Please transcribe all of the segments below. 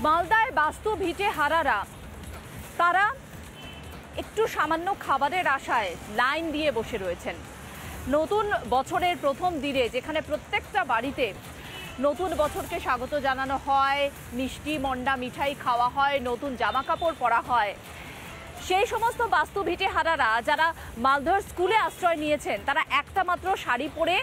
মালদায় বাস্তু ভিটে হারারা তারা একটু সামান্য খাবারের আশায় লাইন দিয়ে বসে রয়েছেন। নতুন বছরের প্রথম দিনে যেখানে প্রত্যেকটা বাড়িতে নতুন বছরকে স্বাগত জানানো হয়, মিষ্টি মন্ডা মিঠাই খাওয়া হয়, নতুন জামা কাপড় পরা হয়, সেই সমস্ত বাস্তু ভিটে হারারা যারা মালদার স্কুলে আশ্রয় নিয়েছেন তারা একটা মাত্র শাড়ি পরে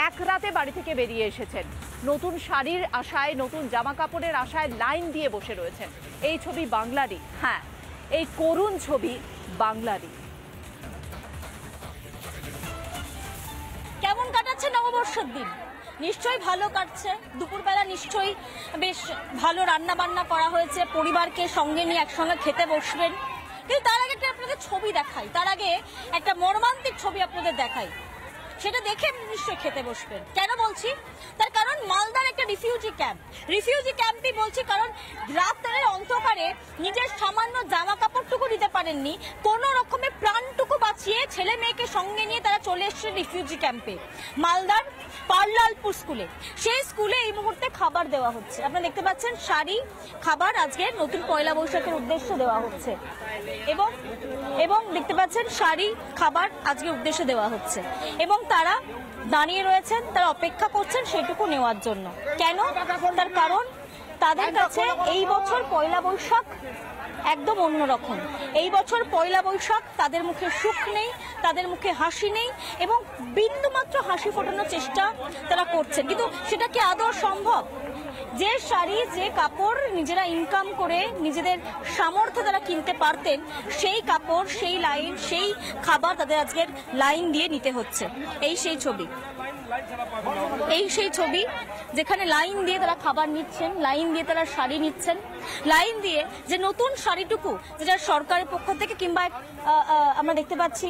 এক রাতে বাড়ি থেকে বেরিয়ে এসেছেন। নতুন শাড়ির আশায়, নতুন জামা কাপড়ের আশায় লাইন দিয়ে বসে রয়েছেন। এই ছবি বাংলারই, হ্যাঁ, এই করুণ ছবি বাংলারই। কেমন কাটাচ্ছে নববর্ষের দিন? নিশ্চয়ই ভালো কাটছে। দুপুরবেলা নিশ্চয়ই বেশ ভালো রান্না বান্না করা হয়েছে, পরিবারকে সঙ্গে নিয়ে একসঙ্গে খেতে বসবেন। কিন্তু তার আগে আপনাদের ছবি দেখাই, তার আগে একটা মর্মান্তিক ছবি আপনাদের দেখাই, সেটা দেখে নিশ্চয়ই খেতে বসবেন। কেন বলছি? তার কারণ মালদার একটা রিফিউজি ক্যাম্পই বলছি, কারণ রাতের অন্ধকারে নিজের সামান্য জামা কাপড়টুকু নিতে পারেননি, কোনো রকমের প্রাণটুকু বাঁচিয়ে ছেলে মেয়েকে সঙ্গে নিয়ে তারা চলে এসছে রিফিউজি ক্যাম্পে, মালদার পারলালপুর স্কুলে। সেই স্কুলে এই মুহূর্তে খাবার দেওয়া হচ্ছে। আপনারা দেখতে পাচ্ছেন শাড়ি, খাবার আজকে নতুন পয়লা বৈশাখের উদ্দেশ্যে দেওয়া হচ্ছে, এবং দেখতে পাচ্ছেন শাড়ি, খাবার আজকে উদ্দেশ্যে দেওয়া হচ্ছে, এবং তারা দাঁড়িয়ে রয়েছেন, তারা অপেক্ষা করছেন সেটুকু নেওয়ার জন্য। কেন? তার কারণ তাদের কাছে এই বছর পয়লা বৈশাখ একদম অন্যরকম। এই বছর পয়লা বৈশাখ তাদের মুখে সুখ নেই, তাদের মুখে হাসি নেই, এবং বিন্দুমাত্র হাসি ফোটানোর চেষ্টা তারা করছেন। কিন্তু সেটা কি আদৌ সম্ভব? যে শাড়ি, যে কাপড় নিজেরা ইনকাম করে নিজেদের সামর্থ্য তারা কিনতে পারতেন, সেই কাপড়, সেই লাইন, সেই খাবার তাদের আজকের লাইন দিয়ে নিতে হচ্ছে। এই সেই ছবি যেখানে লাইন দিয়ে তারা খাবার নিচ্ছেন, লাইন দিয়ে তারা শাড়ি নিচ্ছেন, লাইন দিয়ে যে নতুন শাড়িটুকু যেটা সরকারের পক্ষ থেকে কিংবা আমরা দেখতে পাচ্ছি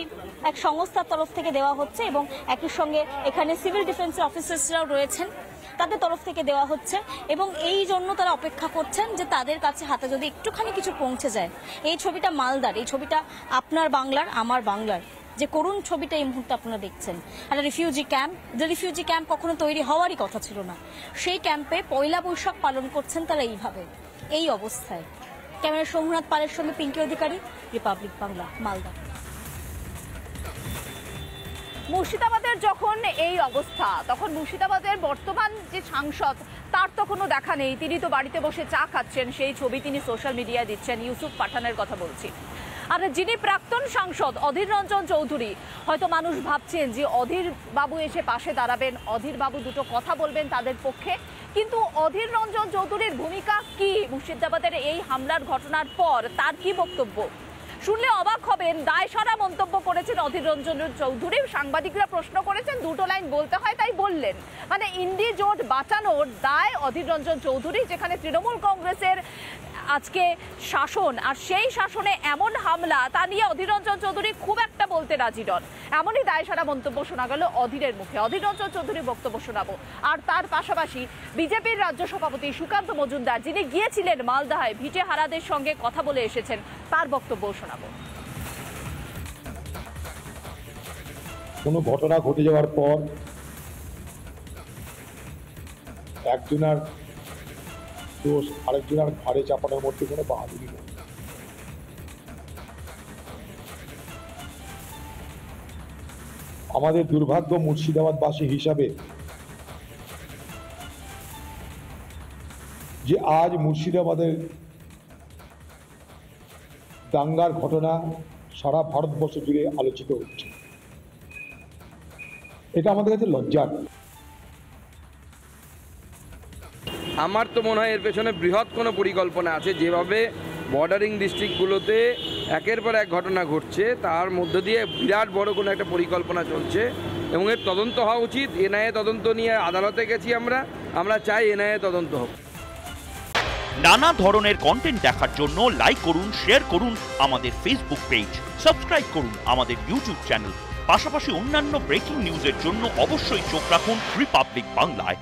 এক সংস্থার তরফ থেকে দেওয়া হচ্ছে, এবং একই সঙ্গে এখানে সিভিল ডিফেন্সের অফিসার্সরাও রয়েছেন, তাদের তরফ থেকে দেওয়া হচ্ছে, এবং এই জন্য তারা অপেক্ষা করছেন যে তাদের কাছে হাতে যদি একটুখানি কিছু পৌঁছে যায়। এই ছবিটা মালদার, এই ছবিটা আপনার বাংলার, আমার বাংলার, যে করুণ ছবিটা এই মুহূর্তে আপনারা দেখছেন। একটা রিফিউজি ক্যাম্প, যে রিফিউজি ক্যাম্প কখনো তৈরি হওয়ারই কথা ছিল না, সেই ক্যাম্পে পয়লা বৈশাখ পালন করছেন তারা এইভাবে, এই অবস্থায়। ক্যামেরা সোমনাথ পালের সঙ্গে পিঙ্কি অধিকারী, রিপাবলিক বাংলা, মালদা। মুর্শিদাবাদের যখন এই অবস্থা, তখন মুর্শিদাবাদের বর্তমান যে সাংসদ তার তো কোনো দেখা নেই। তিনি তো বাড়িতে বসে চা খাচ্ছেন, সেই ছবি তিনি সোশ্যাল মিডিয়ায় দিচ্ছেন। ইউসুফ পাঠানের কথা বলছি। আর যিনি প্রাক্তন সাংসদ অধীর রঞ্জন চৌধুরী, হয়তো মানুষ ভাবছেন যে অধীর বাবু এসে পাশে দাঁড়াবেন, অধীর বাবু দুটো কথা বলবেন তাদের পক্ষে, কিন্তু অধীর রঞ্জন চৌধুরীর ভূমিকা কি মুর্শিদাবাদের এই হামলার ঘটনার পর? তার কি বক্তব্য শুনলে অবাক হবেন। দায়সারা মন্তব্য করেছেন অধীর রঞ্জন চৌধুরী। সাংবাদিকরা প্রশ্ন করেছেন, দুটো লাইন বলতে হয় তাই বললেন। মানে ইন্ডি জোট বাঁচানোর দায় অধীর রঞ্জন চৌধুরী, যেখানে তৃণমূল কংগ্রেসের আজকে শাসন, আর সেই শাসনে এমন হামলা, তা নিয়ে অধীর রঞ্জন চৌধুরী খুব একটা বলতে রাজি নন। এমনই দায়সারা মন্তব্য শোনা গেল অধীরের মুখে। অধীর রঞ্জন চৌধুরীর বক্তব্য শোনাবো। আর তার পাশাপাশি বিজেপির রাজ্য সভাপতি সুকান্ত মজুমদার, যিনি গিয়েছিলেন মালদায় ভিটে হারাদের সঙ্গে কথা বলে এসেছেন, তার বক্তব্য শোনাবো। কোনো ঘটনা ঘটে যাওয়ার পর একজনের দোষ আরেকজনের ঘাড়ে চাপানোর মধ্যে কোনো বাহাদুরি নেই। আমাদের দুর্ভাগ্য মুর্শিদাবাদবাসী হিসাবে যে আজ মুর্শিদাবাদের দাঙ্গার ঘটনা সারা ভারতবর্ষ জুড়ে আলোচিত হচ্ছে। এটা আমাদের কাছে লজ্জার। আমার তো মনে হয় এর পেছনে বৃহৎ কোনো পরিকল্পনা আছে। যেভাবে বর্ডারিং ডিস্ট্রিক্টগুলোতে একের পর এক ঘটনা ঘটছে, তার মধ্য দিয়ে বিরাট বড় কোনো একটা পরিকল্পনা চলছে, এবং এর তদন্ত হওয়া উচিত। এনআইএ তদন্ত নিয়ে আদালতে গেছি আমরা চাই এনআইএ তদন্ত হোক। নানা ধরনের কন্টেন্ট দেখার জন্য লাইক করুন, শেয়ার করুন আমাদের ফেসবুক পেজ, সাবস্ক্রাইব করুন আমাদের ইউটিউব চ্যানেল। পাশাপাশি অন্যান্য ব্রেকিং নিউজের জন্য অবশ্যই চোখ রাখুন রিপাবলিক বাংলায়।